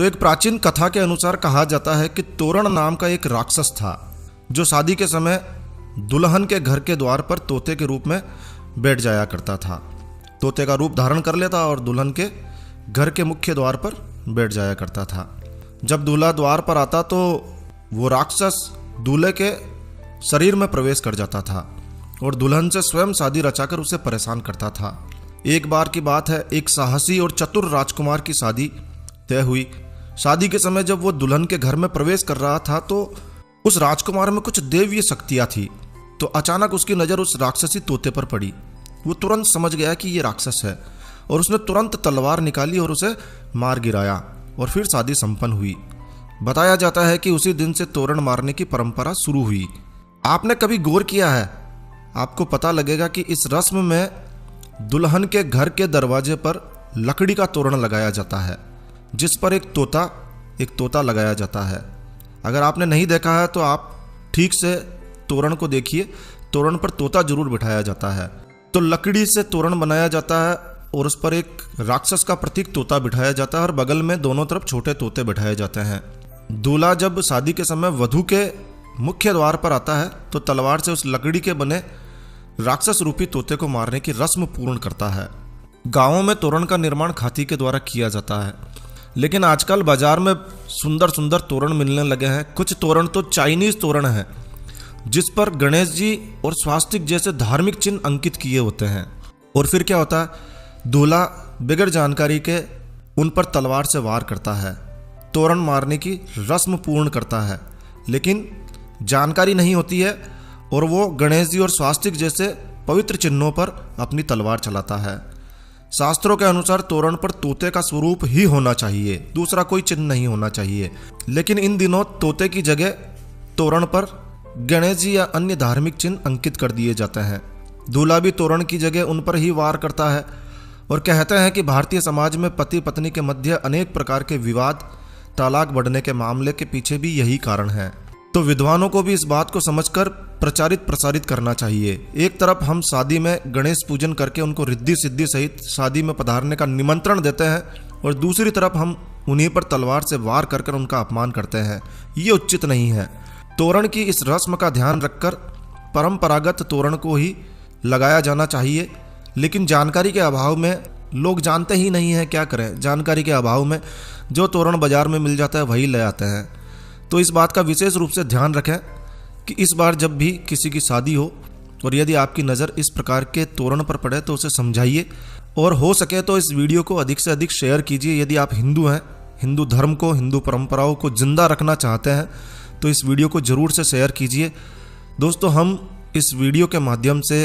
तो एक प्राचीन कथा के अनुसार कहा जाता है कि तोरण नाम का एक राक्षस था जो शादी के समय दुल्हन के घर के द्वार पर तोते के रूप में बैठ जाया करता था। तोते का रूप धारण कर लेता और दुल्हन के घर के मुख्य द्वार पर बैठ जाया करता था। जब दूल्हा द्वार पर आता तो वो राक्षस दूल्हे के शरीर में प्रवेश कर जाता था और दुल्हन से स्वयं शादी रचाकर उसे परेशान करता था। एक बार की बात है, एक साहसी और चतुर राजकुमार की शादी तय हुई। शादी के समय जब वो दुल्हन के घर में प्रवेश कर रहा था तो उस राजकुमार में कुछ दैवीय शक्तियां थी। तो अचानक उसकी नज़र उस राक्षसी तोते पर पड़ी। वो तुरंत समझ गया कि ये राक्षस है और उसने तुरंत तलवार निकाली और उसे मार गिराया और फिर शादी संपन्न हुई। बताया जाता है कि उसी दिन से तोरण मारने की परंपरा शुरू हुई। आपने कभी गौर किया है? आपको पता लगेगा कि इस रस्म में दुल्हन के घर के दरवाजे पर लकड़ी का तोरण लगाया जाता है जिस पर एक तोता लगाया जाता है। अगर आपने नहीं देखा है तो आप ठीक से तोरण को देखिए। तोरण पर तोता जरूर बिठाया जाता है। तो लकड़ी से तोरण बनाया जाता है और उस पर एक राक्षस का प्रतीक तोता बिठाया जाता है और बगल में दोनों तरफ छोटे तोते बिठाए जाते हैं। दूल्हा जब शादी के समय वधू के मुख्य द्वार पर आता है तो तलवार से उस लकड़ी के बने राक्षस रूपी तोते को मारने की रस्म पूर्ण करता है। गांवों में तोरण का निर्माण खाती के द्वारा किया जाता है, लेकिन आजकल बाजार में सुंदर सुंदर तोरण मिलने लगे हैं। कुछ तोरण तो चाइनीज तोरण हैं जिस पर गणेश जी और स्वास्तिक जैसे धार्मिक चिन्ह अंकित किए होते हैं। और फिर क्या होता है, दूल्हा बगैर जानकारी के उन पर तलवार से वार करता है, तोरण मारने की रस्म पूर्ण करता है, लेकिन जानकारी नहीं होती है और वो गणेश जी और स्वास्तिक जैसे पवित्र चिन्हों पर अपनी तलवार चलाता है। शास्त्रों के अनुसार तोरण पर तोते का स्वरूप ही होना चाहिए, दूसरा कोई चिन्ह नहीं होना चाहिए। लेकिन इन दिनों तोते की जगह तोरण पर गणेश जी या अन्य धार्मिक चिन्ह अंकित कर दिए जाते हैं। दूल्हा भी तोरण की जगह उन पर ही वार करता है और कहते हैं कि भारतीय समाज में पति पत्नी के मध्य अनेक प्रकार के विवाद, तलाक बढ़ने के मामले के पीछे भी यही कारण है। तो विद्वानों को भी इस बात को समझकर प्रचारित प्रसारित करना चाहिए। एक तरफ हम शादी में गणेश पूजन करके उनको रिद्धि सिद्धि सहित शादी में पधारने का निमंत्रण देते हैं और दूसरी तरफ हम उन्हीं पर तलवार से वार कर उनका अपमान करते हैं। ये उचित नहीं है। तोरण की इस रस्म का ध्यान रखकर परंपरागत तोरण को ही लगाया जाना चाहिए, लेकिन जानकारी के अभाव में लोग जानते ही नहीं हैं। क्या करें, जानकारी के अभाव में जो तोरण बाजार में मिल जाता है वही ले आते हैं। तो इस बात का विशेष रूप से ध्यान रखें कि इस बार जब भी किसी की शादी हो और यदि आपकी नज़र इस प्रकार के तोरण पर पड़े तो उसे समझाइए और हो सके तो इस वीडियो को अधिक से अधिक शेयर कीजिए। यदि आप हिंदू हैं, हिंदू धर्म को, हिंदू परंपराओं को जिंदा रखना चाहते हैं तो इस वीडियो को ज़रूर से शेयर कीजिए। दोस्तों, हम इस वीडियो के माध्यम से